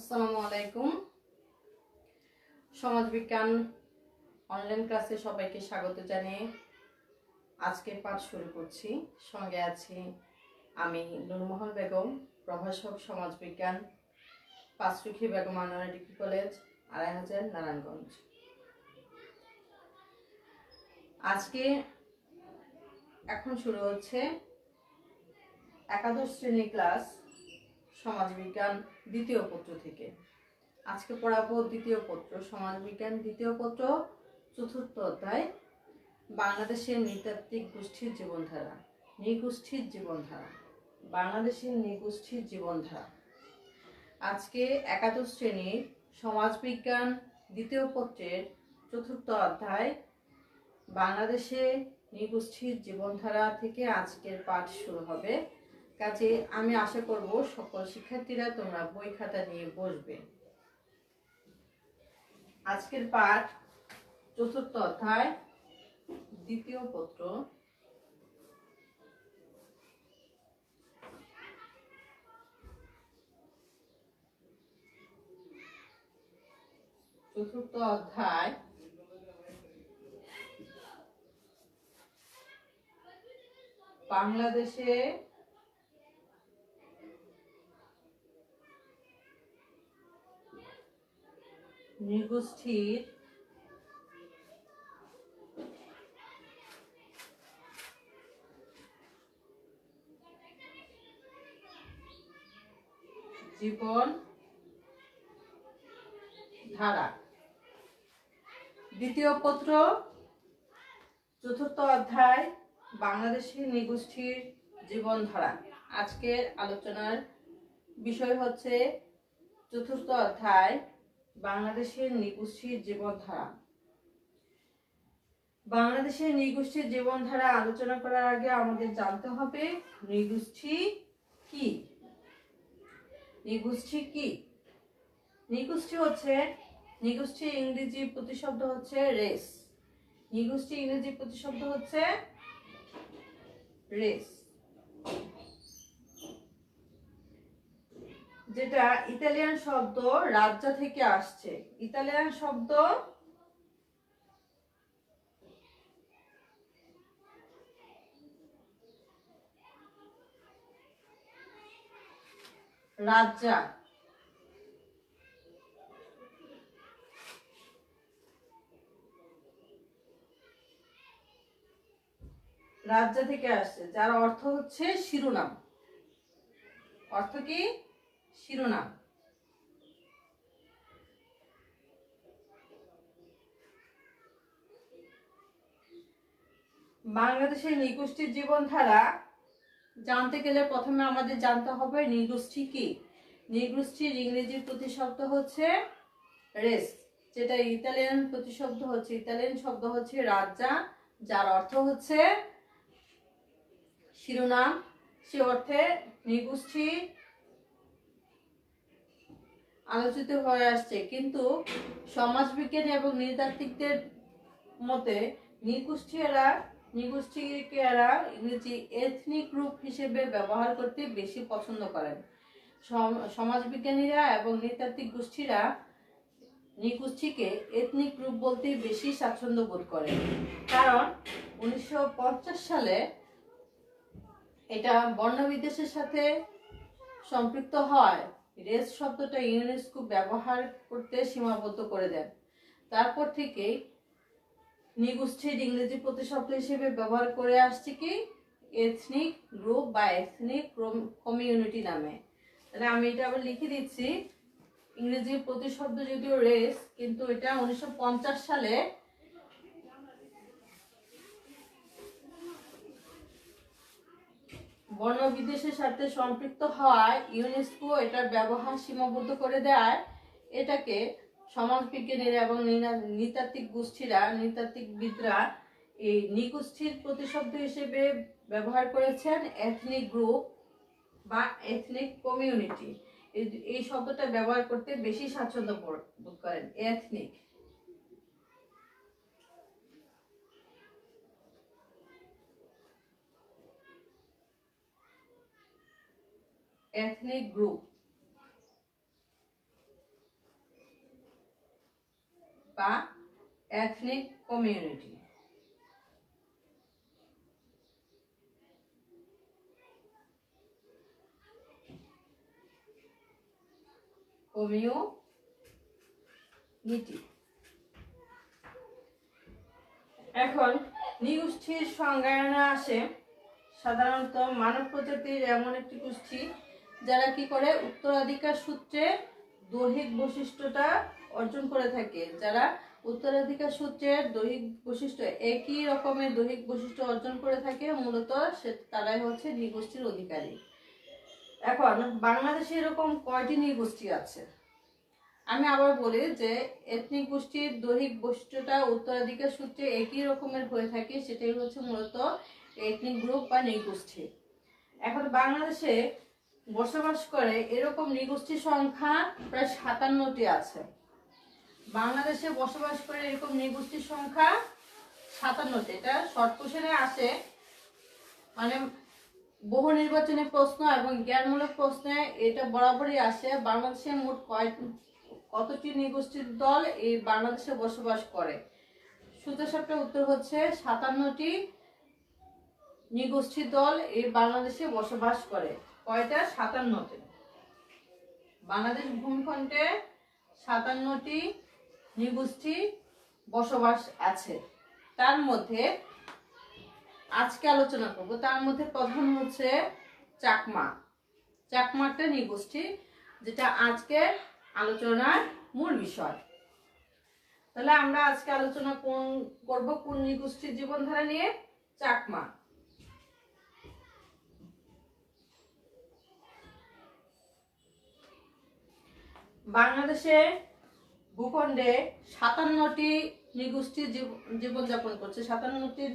আসসালামু আলাইকুম। সমাজবিজ্ঞান অনলাইন ক্লাসে সবাইকে স্বাগত জানিয়ে আজকে পাঠ শুরু করছি। সঙ্গে আছি আমি নূরমহল বেগম, প্রভাষক সমাজবিজ্ঞান, পাঁচরুখি বেগম আনোয়ারা ডিগ্রি কলেজ, ২৫০০ নারায়ণগঞ্জ। আজকে এখন শুরু হচ্ছে একাদশ শ্রেণী ক্লাস সমাজবিজ্ঞান দ্বিতীয় পত্র থেকে। আজকে পড়াবো দ্বিতীয় পত্র, সমাজবিজ্ঞান দ্বিতীয় পত্র, চতুর্থ অধ্যায়, বাংলাদেশের নৃতাত্ত্বিক গোষ্ঠীর জীবনধারা। নৃগোষ্ঠীর জীবনধারা, বাংলাদেশের নৃগোষ্ঠীর জীবনধারা। আজকে একাদশ শ্রেণীর সমাজবিজ্ঞান দ্বিতীয় পত্রের চতুর্থ অধ্যায়, বাংলাদেশে নৃগোষ্ঠীর জীবনধারা থেকে আজকের পাঠ শুরু হবে। কাজে আমি আশা করব সকল শিক্ষার্থীরা তোমরা বই খাতা নিয়ে বসবে। আজকের পাঠ চতুর্থ অধ্যায়, দ্বিতীয় পত্র, চতুর্থ অধ্যায় বাংলাদেশে নৃগোষ্ঠীর জীবন ধারা। দ্বিতীয় পত্র চতুর্থ অধ্যায় বাংলাদেশের নৃগোষ্ঠীর জীবনধারা। আজকের আলোচনার বিষয় হচ্ছে চতুর্থ অধ্যায় বাংলাদেশের নৃগোষ্ঠীর জীবনধারা। বাংলাদেশের নৃগোষ্ঠীর জীবনধারা আলোচনা করার আগে আমাদের জানতে হবে নৃগোষ্ঠী কি। নৃগোষ্ঠী কি? নৃগোষ্ঠী হচ্ছে, নৃগোষ্ঠীর ইংরেজি প্রতিশব্দ হচ্ছে রেস। নৃগোষ্ঠীর ইংরেজি প্রতিশব্দ হচ্ছে রেস, যেটা ইতালিয়ান শব্দ রাজ্য থেকে আসছে। ইতালিয়ান শব্দ রাজ্জা, রাজ্য থেকে আসছে, যার অর্থ হচ্ছে শিরোনাম। অর্থ কি? শিরোনাম। বাংলাদেশের নৃগোষ্ঠীর জীবনধারা জানতে গেলে প্রথমে আমাদের জানতে হবে নৃগোষ্ঠী কি। নৃগোষ্ঠীর ইংরেজি প্রতিশব্দ হচ্ছে রেস, যেটা ইতালিয়ান প্রতিশব্দ হচ্ছে, ইতালিয়ান শব্দ হচ্ছে রাজ্জা, যার অর্থ হচ্ছে শিরোনাম। সে অর্থে নৃগোষ্ঠী আলোচিত হয়ে আসছে, কিন্তু সমাজবিজ্ঞানী এবং নৃতাত্ত্বিকদের মতে নৃগোষ্ঠীকে এরা ইংরেজি এথনিক গ্রুপ হিসেবে ব্যবহার করতে বেশি পছন্দ করেন। সমাজবিজ্ঞানীরা এবং নৃতাত্ত্বিক গোষ্ঠীরা নৃগোষ্ঠীকে এথনিক গ্রুপ বলতে বেশি স্বাচ্ছন্দ্য বোধ করেন, কারণ 1950 সালে এটা বর্ণবিদ্বেষের সাথে সম্পৃক্ত হয়। রেস শব্দটা ইউনেস্কো ব্যবহার করতে সীমাবদ্ধ করে দেন। তারপর থেকে নৃগোষ্ঠীর ইংরেজি প্রতিশব্দ হিসেবে ব্যবহার করে আসছে কি এথনিক গ্রুপ বা এথনিক কমিউনিটি নামে। তাহলে আমি এটা আবার লিখে দিচ্ছি, ইংরেজি প্রতিশব্দ যদিও রেস, কিন্তু এটা 1950 সালে বর্ণবিদ্বেষের সাথে সম্পৃক্ত হওয়ায় ইউনেস্কো এটার ব্যবহার সীমাবদ্ধ করে দেয়। এটাকে সমাজবিজ্ঞানীরা এবং নৃতাত্ত্বিক গোষ্ঠীরা, নৃতাত্ত্বিকবিদরা এই নৃগোষ্ঠীর প্রতিশব্দ হিসেবে ব্যবহার করেছেন এথনিক গ্রুপ বা এথনিক কমিউনিটি। এই শব্দটা ব্যবহার করতে বেশি স্বাচ্ছন্দ্য বোধ করেন। Ethnic, ethnic group. ethnic community. community এখন নৃগোষ্ঠীর সংজ্ঞায়নে আসে সাধারণত মানব প্রজাতির এমন একটি গোষ্ঠী যারা কি করে উত্তরাধিকার সূত্রে দৈহিক বৈশিষ্ট্যটা অর্জন করে থাকে। যারা উত্তরাধিকার সূত্রে দৈহিক বৈশিষ্ট্য একই রকমের দৈহিক বৈশিষ্ট্য অর্জন করে থাকে মূলত তারাই হচ্ছে নৃগোষ্ঠীর অধিকারী। এখন বাংলাদেশে এরকম কয়টি নৃগোষ্ঠী আছে? আমি আবার বলি যে এথনিক গোষ্ঠীর দৈহিক বৈশিষ্ট্যটা উত্তরাধিকার সূত্রে একই রকমের হয়ে থাকে, সেটাই হচ্ছে মূলত এথনিক গ্রুপ বা নৃগোষ্ঠী। এখন বাংলাদেশে বসবাস করে এরকম নৃগোষ্ঠীর সংখ্যা প্রায় 57টি আছে। বাংলাদেশে বসবাস করে এরকম নৃগোষ্ঠীর সংখ্যা 57টি। এটা শর্ট কোশ্চেনে আসে, মানে বহু নির্বাচনী প্রশ্ন এবং জ্ঞানমূলক প্রশ্নে এটা বরাবরই আসে। বাংলাদেশে মোট কতটি নৃগোষ্ঠীর দল এই বাংলাদেশে বসবাস করে? সোজাসাপটা উত্তর হচ্ছে 57টি নৃগোষ্ঠীর দল এই বাংলাদেশে বসবাস করে। কয়টা? 57টি। বাংলাদেশ ভূখণ্ডে 57টি নৃগোষ্ঠী বসবাস আছে। তার মধ্যে আজকে আলোচনা করব, তার মধ্যে প্রধান হচ্ছে চাকমা। চাকমা একটা নৃগোষ্ঠী, যেটা আজকে আলোচনার মূল বিষয়। তাহলে আমরা আজকে আলোচনা করব কোন নৃগোষ্ঠীর জীবনধারা নিয়ে? চাকমা। বাংলাদেশে ভূখণ্ডে 57টি নৃগোষ্ঠী জীবনযাপন করছে। 57টি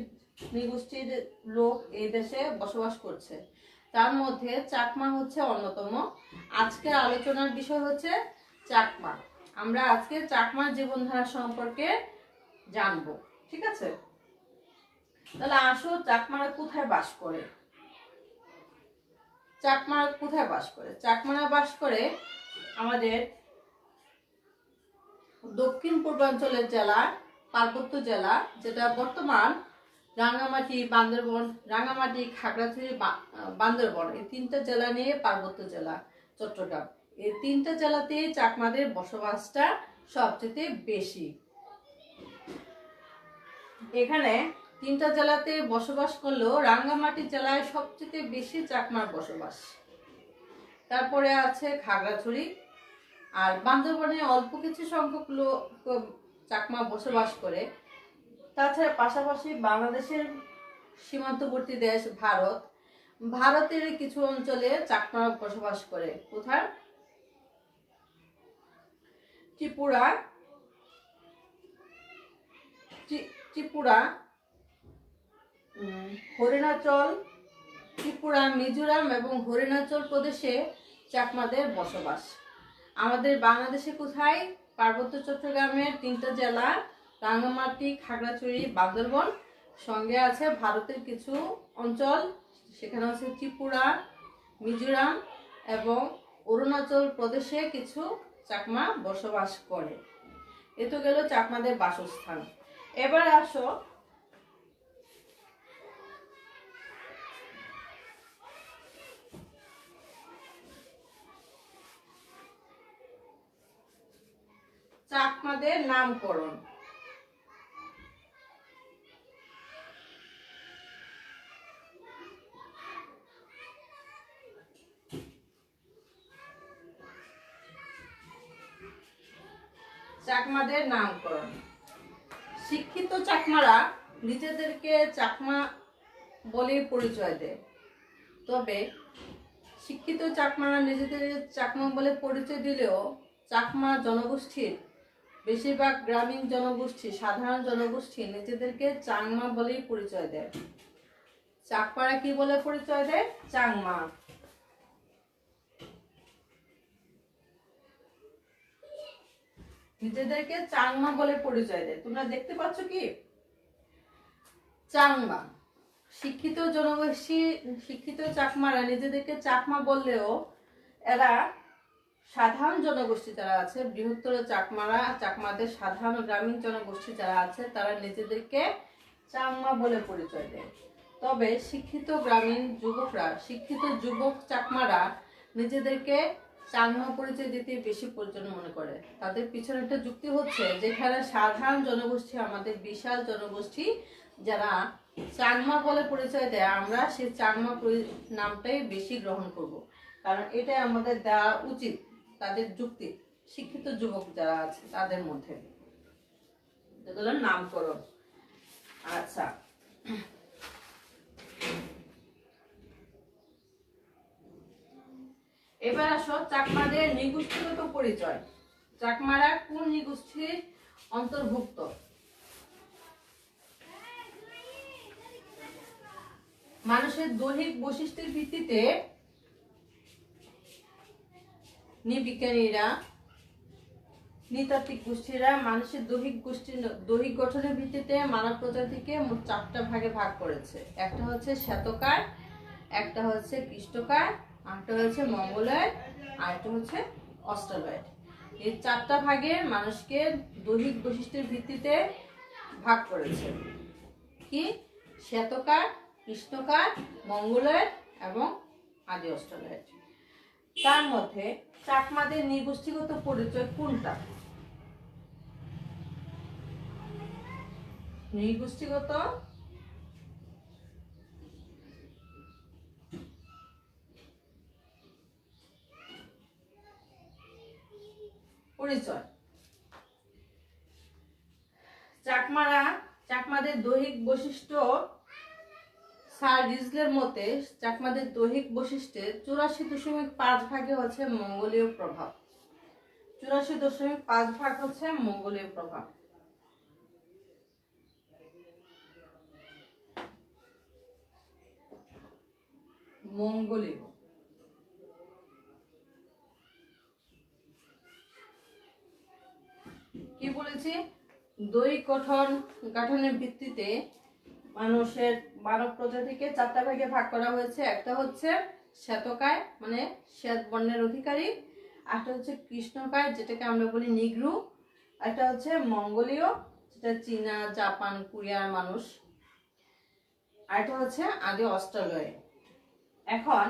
নৃগোষ্ঠীর লোক এই দেশে বসবাস করছে। তার মধ্যে চাকমা হচ্ছে অন্যতম। আজকের আলোচনার বিষয় হচ্ছে চাকমা। আমরা আজকে চাকমার জীবনধারা সম্পর্কে জানবো, ঠিক আছে? তাহলে আসো, চাকমারা কোথায় বাস করে? চাকমারা কোথায় বাস করে? চাকমারা বাস করে আমাদের দক্ষিণ পূর্বাঞ্চলের জেলা, পার্বত্য জেলা, যেটা বর্তমান রাঙ্গামাটি, বান্দরবন, রাঙ্গামাটি, খাগড়াছড়ি, বান্দরবন, এই 3টা জেলা নিয়ে পার্বত্য জেলা চট্টগ্রাম। এই 3টা জেলাতে চাকমাদের বসবাসটা সবচেয়ে বেশি। এখানে 3টা জেলাতে বসবাস করলেও রাঙ্গামাটি জেলায় সবচেয়ে বেশি চাকমার বসবাস। তারপরে আছে খাগড়াছড়ি, আর বান্দরবনে অল্প কিছু সংখ্যক লোক চাকমা বসবাস করে। তাছাড়া পাশাপাশি বাংলাদেশের সীমান্তবর্তী দেশ ভারত, ভারতের কিছু অঞ্চলে চাকমারা বসবাস করে। কোথায়? ত্রিপুরা, হরিণাচল, ত্রিপুরা, মিজোরাম এবং হরিণাচল প্রদেশে চাকমাদের বসবাস। আমাদের বাংলাদেশে কোথায়? পার্বত্য চট্টগ্রামের 3টা জেলা, রাঙ্গামাটি, খাগড়াছড়ি, বান্দরবন, সঙ্গে আছে ভারতের কিছু অঞ্চল, সেখানে আছে ত্রিপুরা, মিজোরাম এবং অরুণাচল প্রদেশে কিছু চাকমা বসবাস করে। এ তো গেল চাকমাদের বাসস্থান। এবার আসো চাকমাদের নামকরণ। চাকমাদের নামকরণ। শিক্ষিত চাকমারা নিজেদেরকে চাকমা বলে পরিচয় দেয়। তবে শিক্ষিত চাকমারা নিজেদের চাকমা বলে পরিচয় দিলেও চাকমা জনগোষ্ঠীর বেশিরভাগ গ্রামীণ জনগোষ্ঠী, সাধারণ জনগোষ্ঠী নিজেদেরকে চাংমা বলেই পরিচয় দেয়। চাকমারা কি বলে পরিচয় দেয়? চাংমা। নিজেদেরকে চাংমা বলে পরিচয় দেয়। তোমরা দেখতে পাচ্ছ কি? চাংমা। শিক্ষিত জনগোষ্ঠী, শিক্ষিত চাকমারা নিজেদেরকে চাকমা বললেও এরা সাধারণ জনগোষ্ঠী যারা আছে, বৃহত্তর চাকমাদের সাধারণ গ্রামীণ জনগোষ্ঠী যারা আছে, তারা নিজেদেরকে চাকমা বলে পরিচয় দেয়। তবে শিক্ষিত গ্রামীণ যুবকরা, শিক্ষিত যুবক চাকমারা নিজেদেরকে চাকমা পরিচয় দিতে বেশি প্রয়োজন মনে করে। তাদের পিছনে একটা যুক্তি হচ্ছে, যেখানে সাধারণ জনগোষ্ঠী, আমাদের বিশাল জনগোষ্ঠী যারা চাকমা বলে পরিচয় দেয়, আমরা সেই চাকমা নামটাই বেশি গ্রহণ করব, কারণ এটাই আমাদের দেওয়া উচিত। তাদের যুক্তি, শিক্ষিত যুবক যারা আছে তাদের মধ্যে, যেগুলো নামকরণ। আচ্ছা, এবার আসো চাকমাদের নৃগোষ্ঠীগত পরিচয়। চাকমারা কোন নৃগোষ্ঠীর অন্তর্ভুক্ত? মানুষের দৈহিক বৈশিষ্ট্যের ভিত্তিতে নৃবিজ্ঞানীরা, নৃতাত্ত্বিক গোষ্ঠীরা মানুষের দৈহিক গঠনের ভিত্তিতে মানব প্রজাতিকে মোট 4টা ভাগে ভাগ করেছে। একটা হচ্ছে শ্বেতকায়, একটা হচ্ছে কৃষ্ণকায়, আরেকটা হচ্ছে মঙ্গলয়েড, আরেকটা হচ্ছে অস্ট্রালয়েড। এই 4টা ভাগে মানুষকে দৈহিক বৈশিষ্ট্যের ভিত্তিতে ভাগ করেছে। কি? শ্বেতকায়, কৃষ্ণকায়, মঙ্গলয়েড এবং আদি অস্ট্রালয়েড। তার মধ্যে চাকমাদের নৃগোষ্ঠীগত পরিচয় কোনটা? নৃগোষ্ঠীগত পরিচয়। চাকমাদের দৈহিক বৈশিষ্ট্য, স্যার রিজলের মতে চাকমাদের দৈহিক বৈশিষ্ট্যের 84.5 ভাগে হচ্ছে মঙ্গোলীয় প্রভাব। 84.5 ভাগ হচ্ছে মঙ্গোলীয় প্রভাব। মঙ্গোলীয়। কি বলেছি? দৈহিক গঠনের ভিত্তিতে মানব প্রজাতিকে 4টা ভাগে ভাগ করা হয়েছে। একটা হচ্ছে শ্বেতকায়, মানে শ্বেত বর্ণের অধিকারী, একটা হচ্ছে কৃষ্ণকায়, যেটাকে আমরা বলি নিগ্রু, একটা হচ্ছে মঙ্গোলীয়, যেটা চীনা, জাপান, কোরিয়ার মানুষ, আরেকটা হচ্ছে আদি অস্ট্রালয়েড। এখন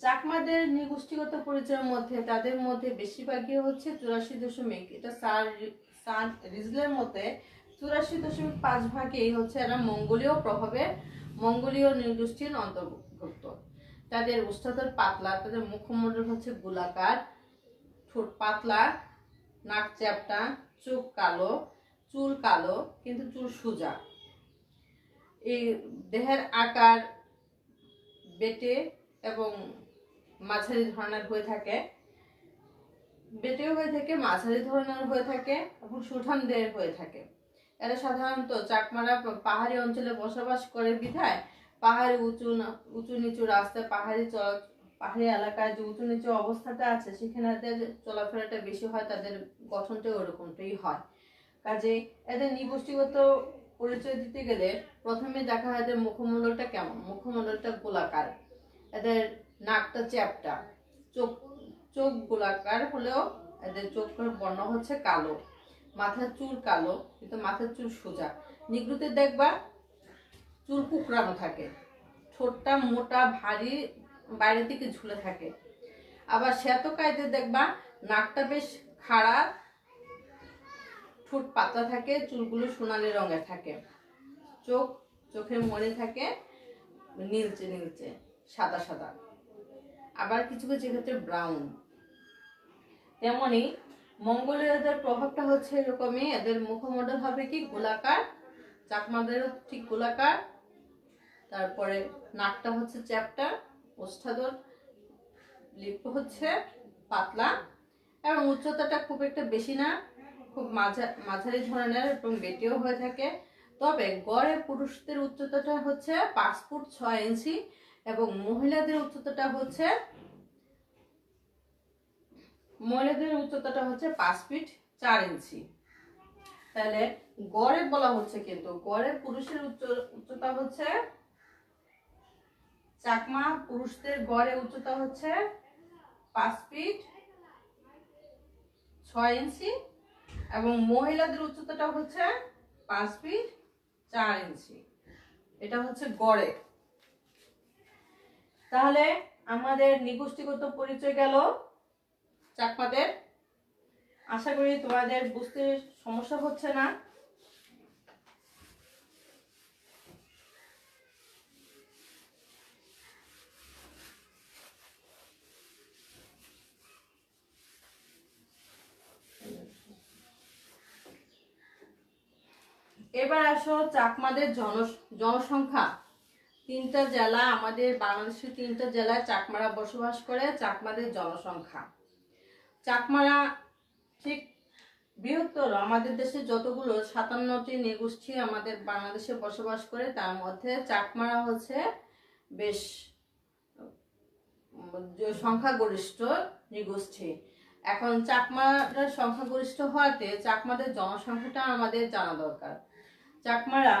চাকমাদের নৃগোষ্ঠীগত পরিচয়ের মধ্যে তাদের মধ্যে বেশিরভাগই হচ্ছে 84 এটা স্যার রিজলের মতে 84.5 ভাগেই হচ্ছে এরা মঙ্গোলীয় প্রভাবে মঙ্গোলীয় নৃগোষ্ঠীর অন্তর্ভুক্ত। তাদের ওষ্ঠাধর পাতলা, তাদের মুখমণ্ডল হচ্ছে গোলাকার, ঠোঁট পাতলা, নাক চ্যাপ্টা, চোখ কালো, চুল কালো কিন্তু চুল সোজা। এই দেহের আকার বেটে এবং মাঝারি ধরনের হয়ে থাকে, বেটেও হয়ে থাকে, মাঝারি ধরনের হয়ে থাকে এবং সুঠাম দেহের হয়ে থাকে। এরা সাধারণত চাকমারা পাহাড়ি অঞ্চলে বসবাস করে বিধায় পাহাড়ি উঁচু নিচু রাস্তায়, পাহাড়ি এলাকায় যে উঁচু নিচু অবস্থাটা আছে সেখানে এদের চলাফেরাটা বেশি হয়, তাদের গঠনটা ওরকমটাই হয়। কাজে এদের নৃগোষ্ঠীগত পরিচয় দিতে গেলে প্রথমে দেখা হয় এদের মুখমণ্ডলটা কেমন। মুখমণ্ডলটা গোলাকার, এদের নাকটা চ্যাপ্টা, চোখ গোলাকার হলেও এদের চোখের বর্ণ হচ্ছে কালো, মাথার চুল কালো কিন্তু মাথার চুল সোজা। নিগ্রুতে দেখবা চুল কুকড়ানো থাকে, ঠোঁটটা মোটা ভারী বাইরের দিকে ঝুলে থাকে। আবার শ্বেতকায়দের দেখবা নাকটা বেশ খাড়া, ঠোঁট পাতলা থাকে, চুলগুলো সোনালী রঙের থাকে, চোখের মনে থাকে নীলচে নীলচে, সাদা সাদা, আবার কিছু কিছু ক্ষেত্রে ব্রাউন। তেমনি মঙ্গোলীয়দের প্রভাবটা হচ্ছে এরকমই, এদের মুখমণ্ডল হবে কি গোলাকার, চাকমাদেরও ঠিক গোলাকার, তারপরে নাকটা হচ্ছে চ্যাপ্টা, ওষ্ঠাধর লিপ হচ্ছে পাতলা এবং উচ্চতাটা খুব একটা বেশি না, খুব মাঝারি ধরনের এবং বেটেও হয়ে থাকে। তবে গড়ে পুরুষদের উচ্চতাটা হচ্ছে 5 ফুট 6 ইঞ্চি এবং মহিলাদের উচ্চতাটা হচ্ছে 5 ফিট 4 ইঞ্চি। তাহলে গড়ে বলা হচ্ছে, কিন্তু গড়ে পুরুষের উচ্চতা হচ্ছে, চাকমা পুরুষদের গড়ে উচ্চতা হচ্ছে 5 ফিট 6 ইঞ্চি এবং মহিলাদের উচ্চতাটা হচ্ছে 5 ফিট 4 ইঞ্চি। এটা হচ্ছে গড়ে। তাহলে আমাদের নিগোষ্ঠীগত পরিচয় গেল চাকমাদের। আশা করি তোমাদের বুঝতে সমস্যা হচ্ছে না। এবার আসো চাকমাদের জনসংখ্যা। 3টা জেলা, আমাদের বাংলাদেশের 3টা জেলায় চাকমারা বসবাস করে। চাকমাদের জনসংখ্যা, চাকমারা ঠিক বৃহত্তর, আমাদের দেশে যতগুলো 57টি নৃগোষ্ঠী আমাদের বাংলাদেশে বসবাস করে তার মধ্যে চাকমারা হচ্ছে বেশ সংখ্যাগরিষ্ঠ নৃগোষ্ঠী। এখন চাকমারা সংখ্যাগরিষ্ঠ হওয়াতে চাকমাদের জনসংখ্যাটা আমাদের জানা দরকার। চাকমারা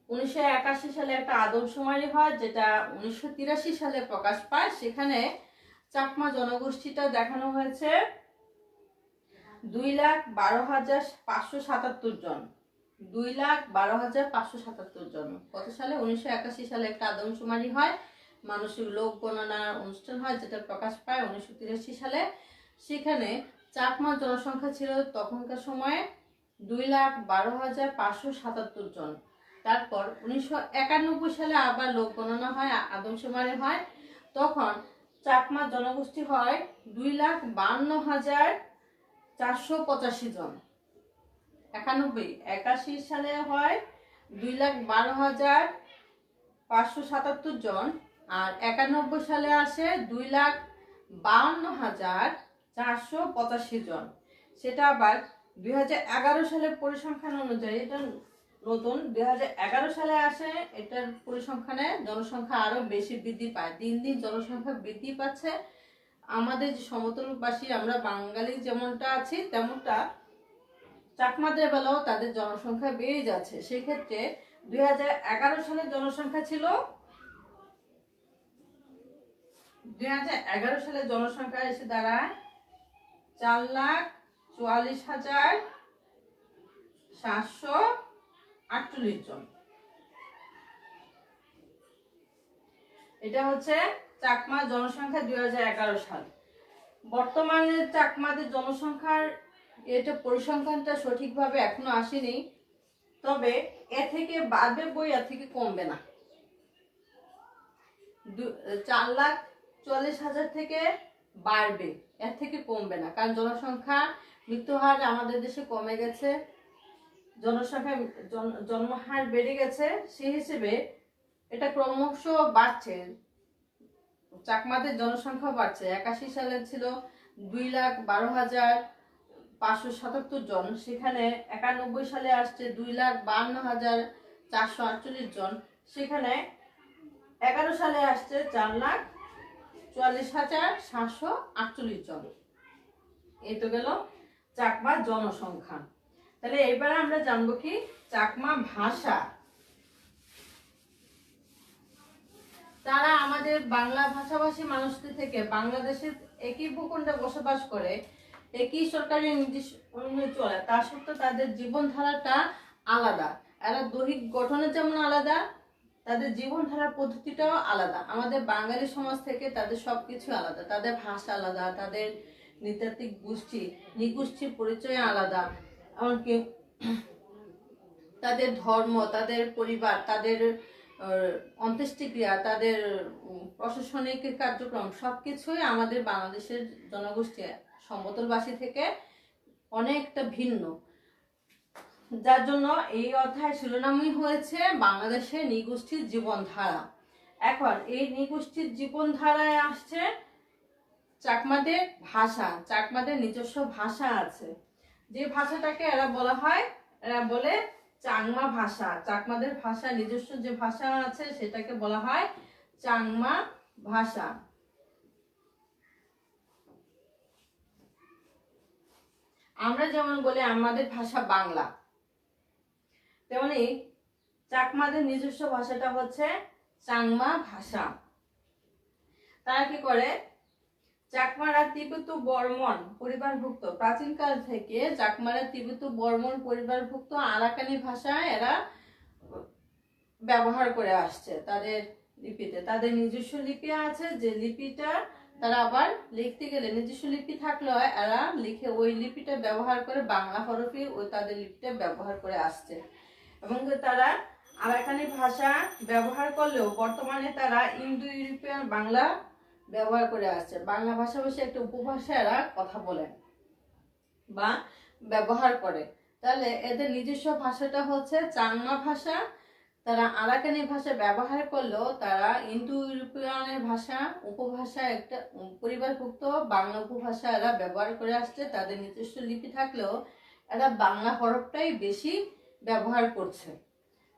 1981 সালে একটা আদমশুমারি হয়, যেটা 1983 সালে প্রকাশ পায়। সেখানে চাকমা জনগোষ্ঠীটা দেখানো হয়েছে 2,12,577 জন। 2,12,577 জন। কত সালে? 1981 সালে একটা আদমশুমারি হয়, মানসিক লোক গণনার অনুষ্ঠান হয়, যেটা প্রকাশ পায় 1983 সালে। সেখানে চাকমা জনসংখ্যা ছিল তখনকার সময়ে 2,12,577 জন। তারপর 1991 সালে আবার লোক গণনা হয়, আদমশুমারি হয়, তখন চাকমা জনগোষ্ঠী হয় 2,52,485 জন। 81 সালে হয় 2,12,577 জন, আর 91 সালে আসে 2,52,485 জন। সেটা আবার 2011 সালের পরিসংখ্যান অনুযায়ী, এটা নতুন, 2011 সালে আসে, এটার পরিসংখ্যানে জনসংখ্যা আরো বেশি বৃদ্ধি পায়। দিন দিন জনসংখ্যা বৃদ্ধি পাচ্ছে। আমাদের যে সমতলবাসী আমরা বাঙালি যেমনটা আছি, তেমনটা চাকমাদের বেলাও তাদের জনসংখ্যা বেড়ে যাচ্ছে। সেক্ষেত্রে 2011 সালের জনসংখ্যা ছিল, 2011 সালের জনসংখ্যা এসে দাঁড়ায় 4,44,748 জন। এটা হচ্ছে চাকমা জনসংখ্যা 2011 সাল। বর্তমানে চাকমাদের জনসংখ্যার এটা পরিসংখ্যানটা সঠিকভাবে এখনো আসেনি, তবে এ থেকে বাড়বে বই, এর থেকে কমবে না। 4,44,000 থেকে বাড়বে, এর থেকে কমবে না, কারণ জনসংখ্যা, মৃত্যুহার আমাদের দেশে কমে গেছে, জনসংখ্যা জন্মহার বেড়ে গেছে, সেই হিসেবে এটা ক্রমশ বাড়ছে। চাকমাদের জনসংখ্যা বাড়ছে। 81 সালে ছিল 2,12,577 জন, সেখানে 91 সালে আসছে 2,52,448 জন, সেখানে 11 সালে আসছে 4,44,748 জন। এই তো গেল চাকমা জনসংখ্যা। তাহলে এবার আমরা জানবো কি চাকমা ভাষা। তারা আমাদের বাংলা ভাষাভাষী মানুষদের থেকে, বাংলাদেশের একই ভূখণ্ডে বসবাস করে, একই সরকারি নির্দেশ অনুযায়ী চলে, তা সত্ত্বেও তাদের জীবনধারাটা আলাদা। এরা দৈহিক গঠনে যেমন আলাদা, তাদের জীবনধারার পদ্ধতিটাও আলাদা। আমাদের বাঙালি সমাজ থেকে তাদের সবকিছু আলাদা। তাদের ভাষা আলাদা, তাদের নৃতাত্ত্বিক নৃগোষ্ঠীর পরিচয় আলাদা, এমনকি তাদের ধর্ম, তাদের পরিবার, তাদের অন্ত্যেষ্টিক্রিয়া, তাদের প্রশাসনিক কার্যক্রম সবকিছুই আমাদের বাংলাদেশের জনগোষ্ঠী সমতলবাসী থেকে অনেকটা ভিন্ন। যার জন্য এই অধ্যায় শিরোনামই হয়েছে বাংলাদেশের নৃগোষ্ঠীর জীবনধারা। এখন এই নৃগোষ্ঠীর জীবনধারায় আসছে চাকমাদের ভাষা। চাকমাদের নিজস্ব ভাষা আছে, যে ভাষাটাকে এরা বলা হয়, এরা বলে চাংমা ভাষা। চাকমাদের ভাষা, নিজস্ব যে ভাষা আছে সেটাকে বলা হয় চাংমা ভাষা। আমরা যেমন বলি আমাদের ভাষা বাংলা, তেমনি চাকমাদের নিজস্ব ভাষাটা হচ্ছে চাংমা ভাষা। তারা কি করে, চাকমারা তিব্বত বর্মন পরিবারভুক্ত, প্রাচীনকাল থেকে চাকমারা তিব্বত বর্মন পরিবারভুক্ত আরাকানি ভাষা এরা ব্যবহার করে আসছে তাদের লিপিতে। তাদের নিজস্ব লিপি আছে, যে লিপিটা তারা আবার লিখতে গেলে নিজস্ব লিপি থাকলেও এরা লিখে ওই লিপিটা ব্যবহার করে বাংলা হরফে ওই তাদের লিপিটা ব্যবহার করে আসছে। এবং তারা আরাকানি ভাষা ব্যবহার করলেও বর্তমানে তারা ইন্দো ইউরোপিয়ান বাংলা ব্যবহার করে আসছে। বাংলা ভাষাভাষী একটা উপভাষা এরা কথা বলে বা ব্যবহার করে। তাহলে এদের নিজস্ব ভাষাটা হচ্ছে চাংমা ভাষা। তারা আরাকানি ভাষা ব্যবহার করলেও তারা ইন্দো ইউরোপিয়ানের ভাষা উপভাষা একটা পরিবারভুক্ত বাংলা উপভাষা এরা ব্যবহার করে আসছে। তাদের নিজস্ব লিপি থাকলেও এরা বাংলা হরফটাই বেশি ব্যবহার করছে।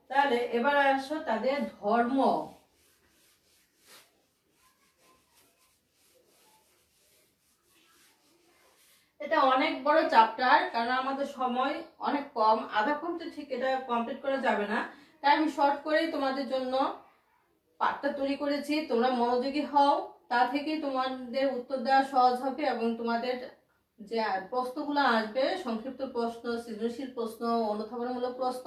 তাহলে এবার আসো তাদের ধর্ম। এটা অনেক বড় চ্যাপ্টার, কারণ আমাদের সময় অনেক কম, আধা ঘন্টা ঠিক এটা কমপ্লিট করা যাবে না, তাই আমি শর্ট করেই তোমাদের জন্য পাঠটা তৈরি করেছি। তোমরা মনোযোগী হও, তা থেকে তোমাদের উত্তর দেওয়া সহজ হবে এবং তোমাদের যে প্রশ্নগুলো আসবে সংক্ষিপ্ত প্রশ্ন, সৃজনশীল প্রশ্ন, অনুধাবনমূলক প্রশ্ন,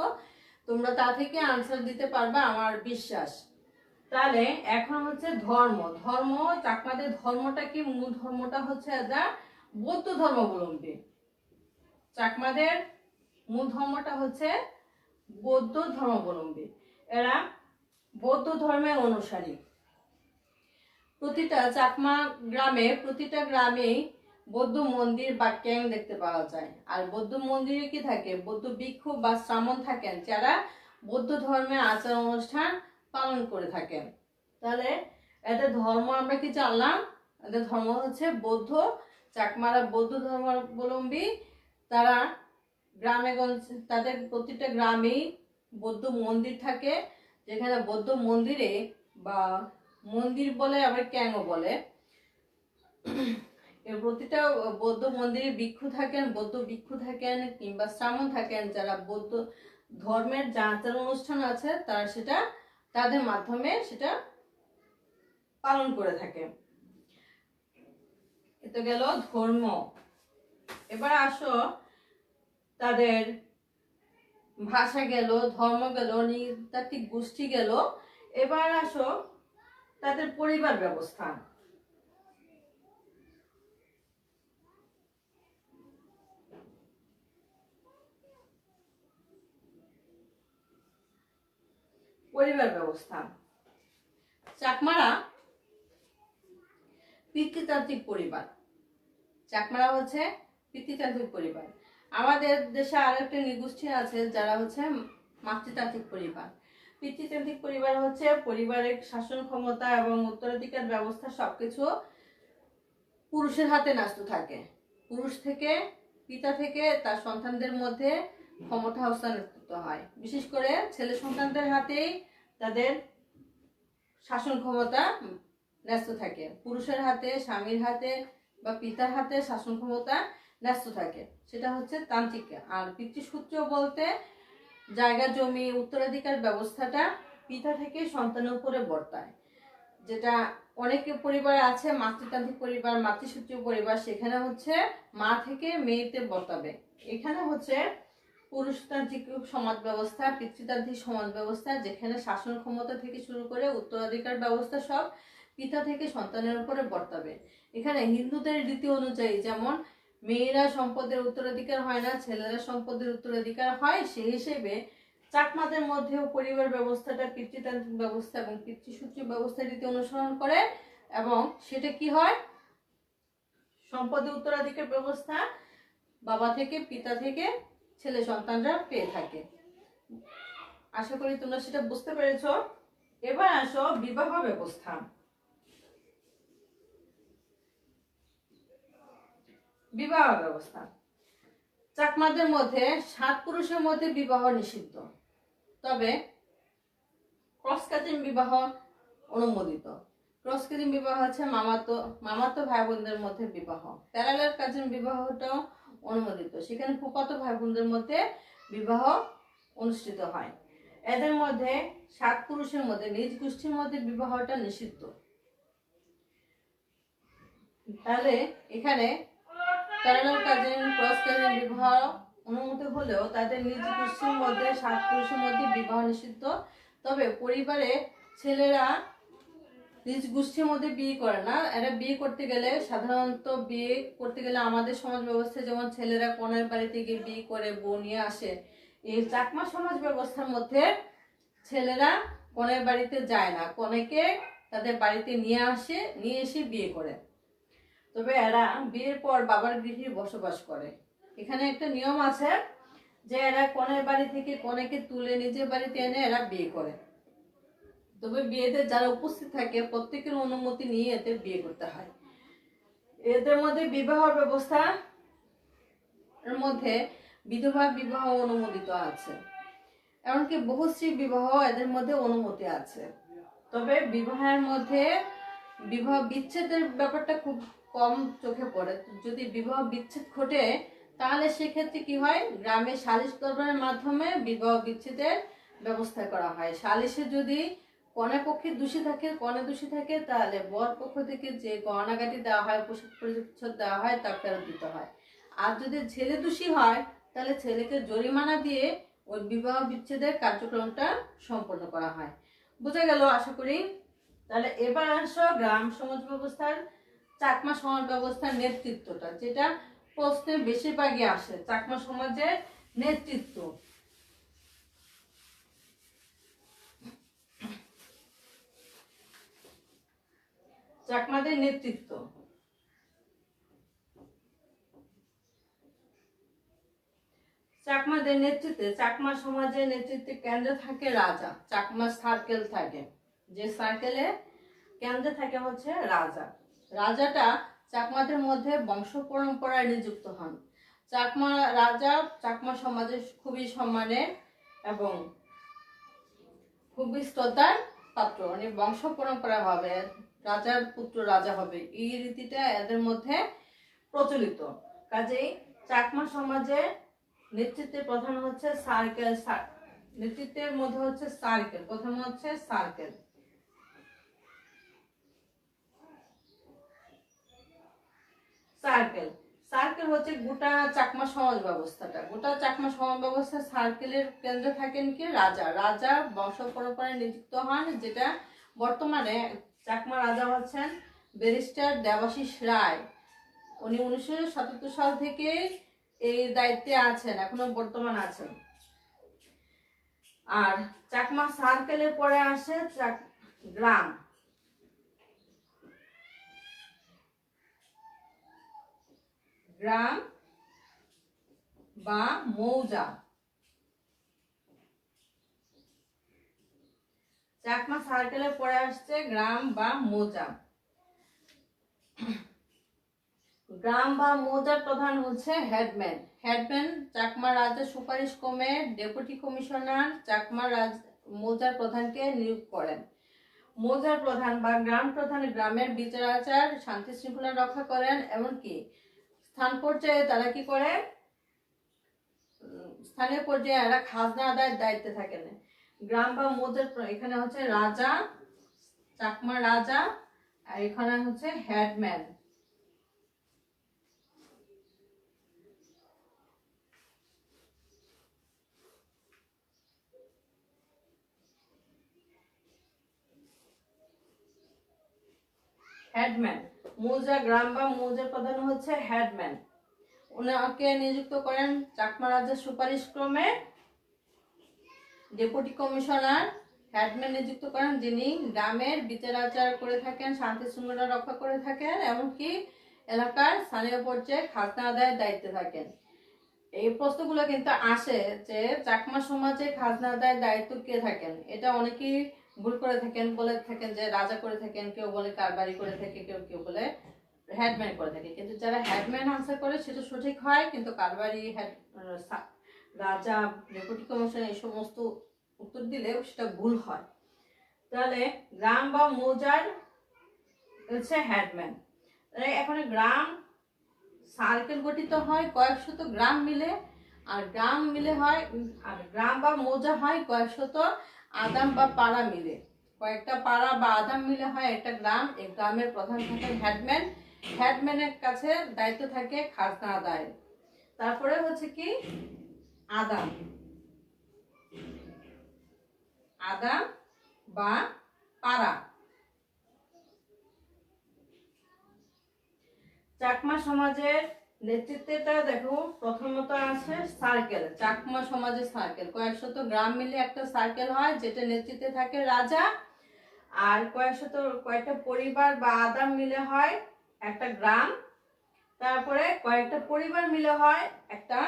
তোমরা তা থেকে আনসার দিতে পারবে আমার বিশ্বাস। তাহলে এখন হচ্ছে ধর্ম। ধর্ম চাকমাদের ধর্মটা কি? মূল ধর্মটা হচ্ছে এরা বৌদ্ধ ধর্মাবলম্বী। চাকমাদের মূল ধর্মটা হচ্ছে বৌদ্ধ ধর্মাবলম্বী। এরা বৌদ্ধ ধর্মের অনুসারী। প্রতিটা চাকমা গ্রামে প্রতিটা গ্রামেই বৌদ্ধ মন্দির বা ক্যাং দেখতে পাওয়া যায়। আর বৌদ্ধ মন্দিরে কি থাকে? বৌদ্ধ ভিক্ষু বা শ্রামণ থাকেন, যারা বৌদ্ধ ধর্মের আচার অনুষ্ঠান পালন করে থাকেন। তাহলে এদের ধর্ম আমরা কি জানলাম? এদের ধর্ম হচ্ছে বৌদ্ধ। চাকমারা বৌদ্ধ ধর্মাবলম্বী। তারা গ্রামে গঞ্জে তাদের প্রতিটা গ্রামেই বৌদ্ধ মন্দির থাকে, যেখানে বৌদ্ধ মন্দিরে বা মন্দির বলে আবার ক্যাংও বলে, প্রতিটা বৌদ্ধ মন্দিরে ভিক্ষু থাকেন, বৌদ্ধ ভিক্ষু থাকেন কিংবা শ্রামণ থাকেন, যারা বৌদ্ধ ধর্মের যা আচার অনুষ্ঠান আছে তারা সেটা তাদের মাধ্যমে সেটা পালন করে থাকে। এটা গেল ধর্ম। এবার আসো তাদের ভাষা গেল, ধর্ম গেল, নৃতাত্ত্বিক গোষ্ঠী গেল। এবার আসো তাদের পরিবার ব্যবস্থা। পরিবার ব্যবস্থা চাকমারা পিতৃতান্ত্রিক পরিবার। চাকমারা হচ্ছে পিতৃতান্ত্রিক পরিবার। আমাদের দেশে আরো একটা নৃগোষ্ঠী আছে যারা হচ্ছে মাতৃতান্ত্রিক পরিবার। পিতৃতান্ত্রিক পরিবার হচ্ছে পরিবারের শাসন ক্ষমতা এবং উত্তরাধিকার ব্যবস্থা সবকিছু পুরুষের হাতে ন্যস্ত থাকে। পুরুষ থেকে, পিতা থেকে তার সন্তানদের মধ্যে ক্ষমতা হস্তান্তরিত হয়। বিশেষ করে ছেলে সন্তানদের হাতেই তাদের শাসন ক্ষমতা ন্যস্ত থাকে। পুরুষের হাতে, স্বামীর হাতে বা পিতার হাতে শাসন ক্ষমতা ন্যস্ত থাকে, সেটা হচ্ছে তান্ত্রিক। আর পিতৃসূত্র বলতে জায়গা জমি উত্তরাধিকার ব্যবস্থাটা পিতা থেকে সন্তানের উপরে বর্তায়। যেটা অনেকে পরিবার আছে মাতৃতান্ত্রিক পরিবার, মাতৃসূত্রীয় পরিবার, সেখানে হচ্ছে মা থেকে মেয়েতে বর্তাবে। এখানে হচ্ছে পুরুষতান্ত্রিক সমাজ ব্যবস্থা, পিতৃতান্ত্রিক সমাজ ব্যবস্থা, যেখানে শাসন ক্ষমতা থেকে শুরু করে উত্তরাধিকার ব্যবস্থা সব পিতা থেকে সন্তানের উপরে বর্তাবে। এখানে হিন্দুদের রীতি অনুযায়ী যেমন মেয়েরা সম্পদের উত্তরাধিকার হয় না, ছেলেরা সম্পদের উত্তরাধিকার হয়, সেই হিসেবে চাকমাদের মধ্যেও পরিবার ব্যবস্থাটা পিতৃতান্ত্রিক ব্যবস্থা এবং পিতৃসূত্রীয় ব্যবস্থার রীতি অনুসরণ করে। এবং সেটা কি হয়? সম্পদের উত্তরাধিকার ব্যবস্থা বাবা থেকে, পিতা থেকে ছেলে সন্তানরা পেয়ে থাকে। আশা করি তোমরা সেটা বুঝতে পেরেছো। এবার আসো বিবাহ ব্যবস্থা। বিবাহ ব্যবস্থা চাকমাদের মধ্যে 7 পুরুষের মধ্যে বিবাহ নিষিদ্ধ, তবে ক্রস কাজিন বিবাহ অনুমোদিত। ক্রস কাজিন বিবাহ হচ্ছে মামাতো ভাই বোনদের মধ্যে বিবাহ। প্যারালাল কাজিন বিবাহটাও অনুমোদিত, সেখানে ফুফাতো ভাই বোনদের মধ্যে বিবাহ অনুষ্ঠিত হয়। এদের মধ্যে 7 পুরুষের মধ্যে নিজ গোষ্ঠীর মধ্যে বিবাহটা নিষিদ্ধ। তাহলে এখানে প্যারালাল কাজিন ক্রস কাজিন বিবাহ অনুমতি হলেও তাদের নিজ গোষ্ঠীর মধ্যে 7 পুরুষের মধ্যে বিবাহ নিষিদ্ধ। তবে পরিবারে ছেলেরা নিজ গোষ্ঠীর মধ্যে বিয়ে করে না। এরা বিয়ে করতে গেলে সাধারণত বিয়ে করতে গেলে আমাদের সমাজ ব্যবস্থায় যেমন ছেলেরা কনের বাড়িতে গিয়ে বিয়ে করে বউ নিয়ে আসে, এই চাকমা সমাজ ব্যবস্থার মধ্যে ছেলেরা কনের বাড়িতে যায় না, কনেকে তাদের বাড়িতে নিয়ে আসে, নিয়ে এসে বিয়ে করে। তবে এরা বিয়ের পর বাবার গৃহে বসবাস করে। এখানে একটা নিয়ম আছে যে এরা কনের বাড়ি থেকে কনেকে তুলে নিজের বাড়িতে এনে এরা বিয়ে করে। তবে বিয়েতে যারা উপস্থিত থাকে প্রত্যেকের অনুমতি নিয়ে এতে বিয়ে করতে হয়। এদের মধ্যে বিবাহ ব্যবস্থা এর মধ্যে বিধবা বিবাহ অনুমোদিত আছে, এমনকি বহুশ্রী বিবাহ এদের মধ্যে অনুমতি আছে। তবে বিবাহের মধ্যে বিবাহ বিচ্ছেদের ব্যাপারটা খুব কম চোখে পড়ে। যদি বিবাহ বিচ্ছেদ ঘটে তাহলে সেক্ষেত্রে কি হয়, গ্রামে সালিশ দরবারের মাধ্যমে বিবাহ বিচ্ছেদের ব্যবস্থা করা হয়। সালিশে যদি কনে পক্ষে দোষী থাকে, কনে দোষী থাকে, তাহলে বর পক্ষ থেকে যে গয়নাগাটি দেওয়া হয়, পোশাক পরিচ্ছদ দেওয়া হয় তা ফেরত দিতে হয়। আর যদি ছেলে দোষী হয় তাহলে ছেলেকে জরিমানা দিয়ে ওই বিবাহ বিচ্ছেদের কার্যক্রমটা সম্পন্ন করা হয়। বোঝা গেল আশা করি। তাহলে এবার আসো গ্রাম সমাজ ব্যবস্থার চাকমা সমাজ ব্যবস্থার নেতৃত্বটা, যেটা প্রশ্নে বেশিরভাগই আসে। চাকমা সমাজের নেতৃত্ব, চাকমাদের নেতৃত্ব। চাকমাদের নেতৃত্বে, চাকমা সমাজের নেতৃত্বে কেন্দ্রে থাকে রাজা। চাকমা সার্কেল থাকে, যে সার্কেলে কেন্দ্রে থাকে হচ্ছে রাজা। রাজাটা চাকমাদের মধ্যে বংশ পরম্পরায় নিযুক্ত হন। চাকমা রাজা চাকমা সমাজে খুবই সম্মানের এবং খুবই শ্রদ্ধার পাত্র। মানে বংশ পরম্পরা হবে, রাজার পুত্র রাজা হবে, এই রীতিটা এদের মধ্যে প্রচলিত। কাজেই চাকমা সমাজে নেতৃত্বের প্রধান হচ্ছে সার্কেল। নেতৃত্বের মধ্যে হচ্ছে সার্কেল, প্রথম হচ্ছে সার্কেল। সার্কেল সার্কেল হচ্ছে গোটা চাকমা সমাজ ব্যবস্থাটা। গোটা চাকমা সমাজ ব্যবস্থা সার্কেলের কেন্দ্রে থাকেন কি রাজা। রাজা বংশ পরম্পরায় নিযুক্ত হন, যেটা বর্তমানে চাকমা রাজা হচ্ছেন ব্যারিস্টার দেবাশিস রায়। উনি 1977 সাল থেকে এই দায়িত্বে আছেন, এখনো বর্তমান আছেন। আর চাকমা সার্কেলের পরে আসে গ্রাম। গ্রাম বা মৌজা। চাকমা সার্কেলের পরে আসছে গ্রাম বা মৌজা। গ্রাম বা মৌজার প্রধান হচ্ছে হেডম্যান। হেডম্যান চাকমা রাজা সুপারিশ ক্রমে ডেপুটি কমিশনার চাকমা মৌজার প্রধানকে নিয়োগ করেন। মৌজার প্রধান বা গ্রাম প্রধান গ্রামের বিচার আচার শান্তি শৃঙ্খলা রক্ষা করেন। এমনকি স্থান পর্যায়ে তারা কি করে, স্থানীয় পর্যায়ে এরা খাজনা আদায়ের দায়িত্বে থাকেন। গ্রাম বা মৌজার এখানে হচ্ছে রাজা, চাকমা রাজা, আর এখানে হচ্ছে হেডম্যান। হেডম্যান মৌজা, গ্রাম বা মৌজার প্রধান হচ্ছে হেডম্যান। ওনাকে নিযুক্ত করেন চাকমা রাজার সুপারিশ ক্রমে ডেপুটি কমিশনার। হেডম্যান নিযুক্ত করেন যিনি গ্রামের বিচার আচার করে থাকেন, শান্তি শৃঙ্খলা রক্ষা করে থাকেন, এমনকি এলাকার স্থানীয় পর্যায়ে খাজনা আদায়ের দায়িত্বে থাকেন। এই প্রশ্নগুলো কিন্তু আসে যে চাকমা সমাজে খাজনা আদায়ের দায়িত্ব কে থাকেন। এটা অনেকেই ভুল করে থাকেন, বলে থাকেন যে রাজা করে থাকেন, কেউ বলে কারবারি করে থাকে, কেউ কেউ বলে হেডম্যান করে থাকে। কিন্তু যারা হেডম্যান আনসার করে সেটা সঠিক হয়, কিন্তু কারবারি, রাজা, ডেপুটি কমিশনার এই সমস্ত উত্তর দিলে সেটা ভুল হয়। তাহলে গ্রাম বা মৌজার হচ্ছে হেডম্যান। এখন গ্রাম সার্কেল গঠিত হয় কয়েকশত গ্রাম মিলে, আর গ্রাম মিলে হয়, আর গ্রাম বা মৌজা হয় কয়েকশত আদাম বা পাড়া মিলে। কয়েকটা পাড়া বা আদাম মিলে হয় একটা গ্রাম। এই গ্রামের প্রধান থাকেন হেডম্যান হেডম্যানের কাছে দায়িত্ব থাকে খাজনা আদায়। তারপরে হচ্ছে কি আদাম, আদাম বা পাড়া। চাকমা সমাজের নেতৃত্বটা দেখো, প্রথমত আছে সার্কেল। চাকমা সমাজের সার্কেল, কয়েকশত গ্রাম মিলে একটা সার্কেল হয়, যেটা নেতৃত্বে থাকে রাজা। আর কয়েকটা পরিবার বা আদাম মিলে হয় একটা গ্রাম। তারপরে কয়েকটা পরিবার মিলে হয় একটা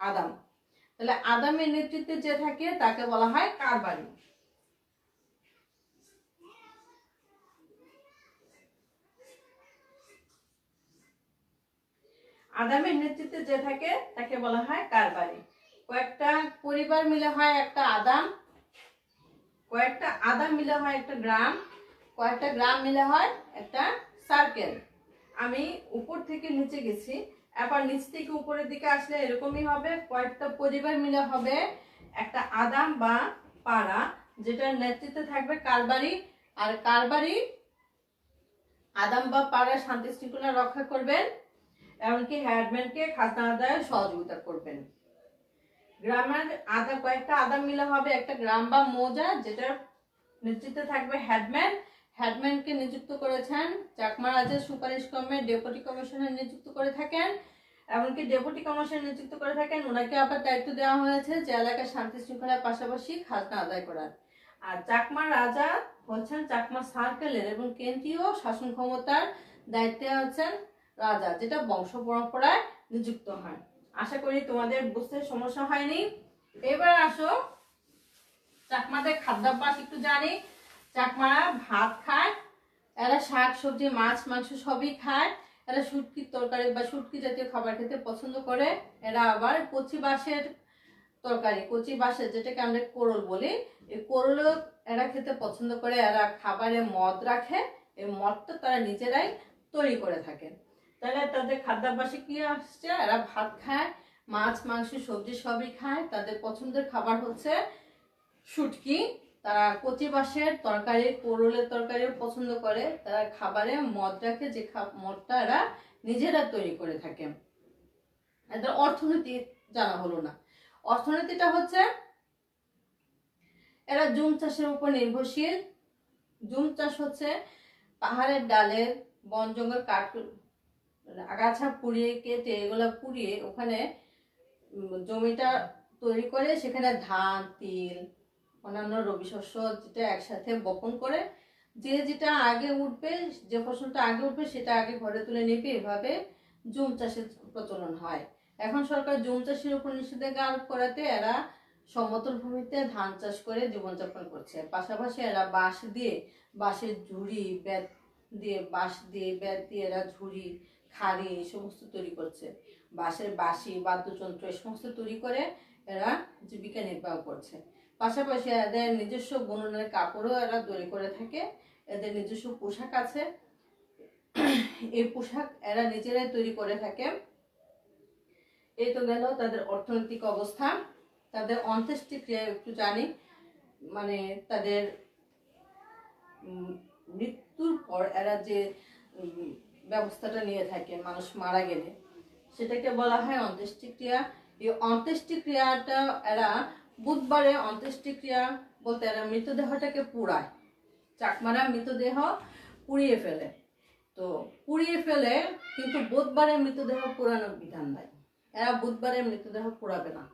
আদাম। তাহলে আদামের নেতৃত্বে যে থাকে তাকে বলা হয় কারবারি। আদামের নেতৃত্বে যে থাকে তাকে বলা হয় কারবারি। কয়েকটা পরিবার মিলে হয় একটা আদাম, কয়েকটা আদাম মিলে হয় একটা গ্রাম, কয়েকটা গ্রাম মিলে হয় একটা সার্কেল। আমি উপর থেকে নিচে গেছি, এবার নিচ থেকে উপরের দিকে আসলে এরকমই হবে। কয়েকটা পরিবার মিলে হবে একটা আদাম বা পাড়া, যেটার নেতৃত্বে থাকবে কারবারি। আর কারবারি আদাম বা পাড়ার শান্তি শৃঙ্খলা রক্ষা করবেন, এমনকি হেডম্যানকে খাজনা আদায়ে সহযোগিতা করবেন। গ্রামের কয়েকটা আদাম মিলে হবে একটা গ্রাম বা মৌজা, যেটার নেতৃত্বে থাকবে হেডম্যান। হেডম্যানকে নিযুক্ত করেছেন চাকমা রাজার সুপারিশ ক্রমে ডেপুটি কমিশনার নিযুক্ত করে থাকেন। এমনকি ডেপুটি কমিশনার নিযুক্ত করে থাকেন, ওনাকে আবার দায়িত্ব দেওয়া হয়েছে যে এলাকার শান্তি শৃঙ্খলার পাশাপাশি খাজনা আদায় করার। আর চাকমা রাজা হচ্ছেন চাকমা সার্কেলের এবং কেন্দ্রীয় শাসন ক্ষমতার দায়িত্বে আছেন রাজা, যেটা বংশ পরম্পরায় নিযুক্ত হয়। আশা করি তোমাদের বুঝতে সমস্যা হয়নি। এবার আসো চাকমাদের খাদ্যাভ্যাস একটু জানি। চাকমারা ভাত খায়, এরা শাক সবজি মাছ মাংস সবই খায়। এরা শুটকির তরকারি বা শুটকি জাতীয় খাবার খেতে পছন্দ করে। এরা আবার কচি বাঁশের তরকারি, কচি বাঁশের যেটাকে আমরা কোরল বলি, এই কোরলও এরা খেতে পছন্দ করে। এরা খাবারে মদ রাখে, এই মদটা তারা নিজেরাই তৈরি করে থাকে। তাহলে তাদের খাদ্যাভ্যাসে কি আসছে, এরা ভাত খায়, মাছ মাংস সবজি সবই খায়। তাদের পছন্দের খাবার হচ্ছে শুটকি। তারা কচি বাঁশের তরকারি, কোরলের তরকারিও পছন্দ করে। তারা খাবারে মদ রাখে, যে মদটা এরা নিজেরা তৈরি করে থাকে। এদের অর্থনীতি জানা হলো না। অর্থনীতিটা হচ্ছে এরা জুম চাষের উপর নির্ভরশীল। জুম চাষ হচ্ছে পাহাড়ের ডালে বন জঙ্গল কাঠ আগাছা পুড়িয়ে কেটে এগুলো পুড়িয়ে ওখানে জমিটা তৈরি করে, সেখানে ধান তিল অন্যান্য রবি শস্য যেটা একসাথে বপন করে, যে যেটা আগে উঠবে, যে ফসলটা আগে উঠবে সেটা আগে ঘরে তুলে নেবে। এভাবে জুম চাষের প্রচলন হয়। এখন সরকার জুম চাষের উপর নিষেধাজ্ঞা আরোপ করাতে এরা সমতল ভূমিতে ধান চাষ করে জীবনযাপন করছে। পাশাপাশি এরা বাঁশের ঝুড়ি বেত দিয়ে বেত দিয়ে এরা ঝুড়ি খাড়ি এই সমস্ত তৈরি করছে। বাঁশের বাঁশি বাদ্যযন্ত্র এই সমস্ত তৈরি করে এরা জীবিকা নির্বাহ করছে। পাশাপাশি এদের নিজস্ব বুননের কাপড়ও এরা তৈরি করে থাকে। এদের নিজস্ব পোশাক আছে, এই পোশাক এরা নিজেরাই তৈরি করে থাকে। এই তো গেল তাদের অর্থনৈতিক অবস্থা। তাদের অন্ত্যেষ্টিক্রিয়া একটু জানি, মানে তাদের মৃত্যুর পর এরা যে ব্যবস্থাটা নিয়ে থাকে মানুষ মারা গেলে, সেটাকে বলা হয় অন্ত্যেষ্টিক্রিয়া। এই অন্ত্যেষ্টিক্রিয়াটা এরা বুধবারে অন্ত্যেষ্টিক্রিয়া বলতে এরা মৃতদেহটাকে পুড়ায়। চাকমারা মৃতদেহ পুড়িয়ে ফেলে। তো পুড়িয়ে ফেলে, কিন্তু বুধবারে মৃতদেহ পুরানোর বিধান নাই। এরা বুধবারে মৃতদেহ পুড়াবে না।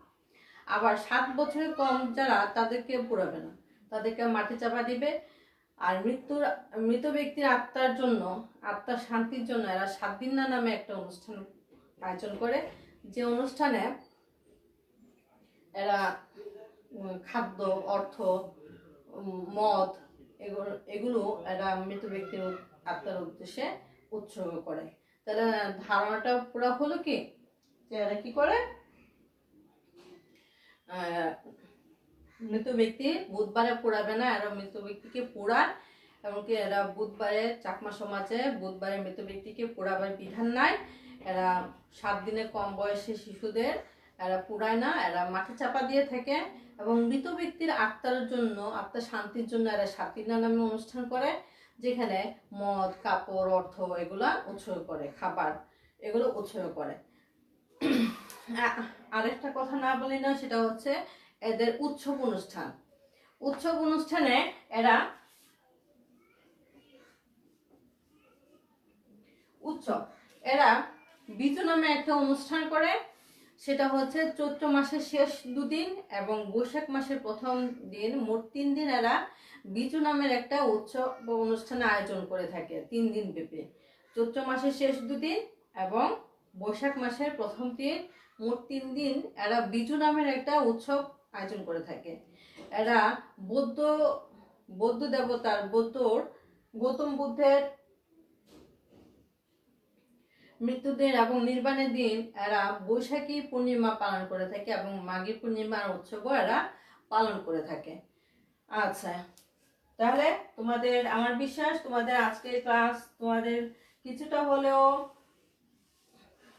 আবার 7 বছরের কম যারা, তাদেরকে পুড়াবে না, তাদেরকে মাটি চাপা দিবে। আর মৃত ব্যক্তির আত্মার জন্য, আত্মার শান্তির জন্য এরা 7 দিন নামে একটা অনুষ্ঠান আয়োজন করে, যে অনুষ্ঠানে এরা খাদ্য অর্থ মদ এগুলো এরা মৃত ব্যক্তির আত্মার উদ্দেশ্যে উৎসর্গ করে। তাহলে ধারণাটা পুরো হলো কি, যে এরা কি করে, মৃত ব্যক্তি বুধবারে পোড়াবে না, এরা মৃত ব্যক্তিকে পোড়ায়। এমনকি এরা বুধবারে চাকমা সমাজে বুধবারে মৃত ব্যক্তিকে পোড়াবার বিধান নাই। এরা 7 দিনের কম বয়সী শিশুদের এরা পোড়ায় না, এরা মাটি চাপা দিয়ে থাকে। এবং মৃত ব্যক্তির আত্মার জন্য, আত্মার শান্তির জন্য এরা 7 দিন নামে অনুষ্ঠান করে। যেখানে মদ, কাপড়, অর্থ এগুলা উৎসর্গ করে, খাবার এগুলো উৎসর্গ করে। আরেকটা কথা না বলি না, সেটা হচ্ছে এদের উৎসব অনুষ্ঠান। উৎসব অনুষ্ঠানে এরা বিজু নামে একটা অনুষ্ঠান করে, সেটা হচ্ছে চৈত্র মাসের শেষ 2 দিন এবং বৈশাখ মাসের প্রথম দিন, মোট 3 দিন এরা বিজু নামের একটা উৎসব অনুষ্ঠান আয়োজন করে থাকে 3 দিন ব্যাপী। চৈত্র মাসের শেষ 2 দিন এবং বৈশাখ মাসের প্রথম দিন, মোট 3 দিন এরা বিজু নামের একটা উৎসব আয়োজন করে থাকে। এরা বৌদ্ধ দেবতার গৌতম বুদ্ধের মৃত্যুদিন এবং নির্বাণের দিন এরা বৈশাখী পূর্ণিমা পালন করে থাকে এবং মাঘী পূর্ণিমার উৎসবও এরা পালন করে থাকে। আচ্ছা, তাহলে আমার বিশ্বাস তোমাদের আজকের ক্লাস তোমাদের কিছুটা হলেও,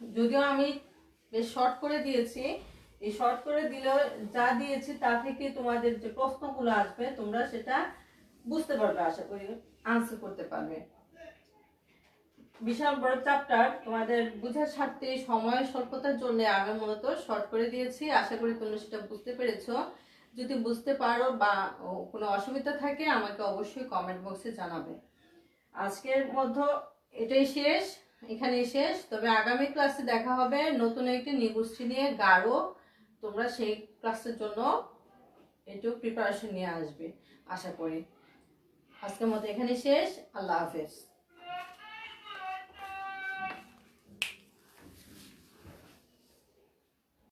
যদিও আমি বেশ শর্ট করে দিয়েছি, এই শর্ট করে দিলেও যা দিয়েছি তা থেকে তোমাদের যে প্রশ্নগুলো আসবে তোমরা সেটা বুঝতে পারবে, আশা করি আনসার করতে পারবে। বিশাল বড় চ্যাপ্টার, তোমাদের বুঝার স্বার্থে সময় স্বল্পতার জন্য আমি মূলত শর্ট করে দিয়েছি। আশা করি তোমরা সেটা বুঝতে পেরেছো। যদি বুঝতে পারো বা কোনো অসুবিধা থাকে আমাকে অবশ্যই কমেন্ট বক্সে জানাবে। আজকের মধ্যে এটাই শেষ, এখানেই শেষ। তবে আগামী ক্লাসে দেখা হবে নতুন একটি নিগোষ্ঠী নিয়ে, গাঢ়। তোমরা সেই ক্লাসের জন্য একটু প্রিপারেশন নিয়ে আসবে আশা করি। আজকের মতো এখানেই শেষ। আল্লাহ হাফেজ।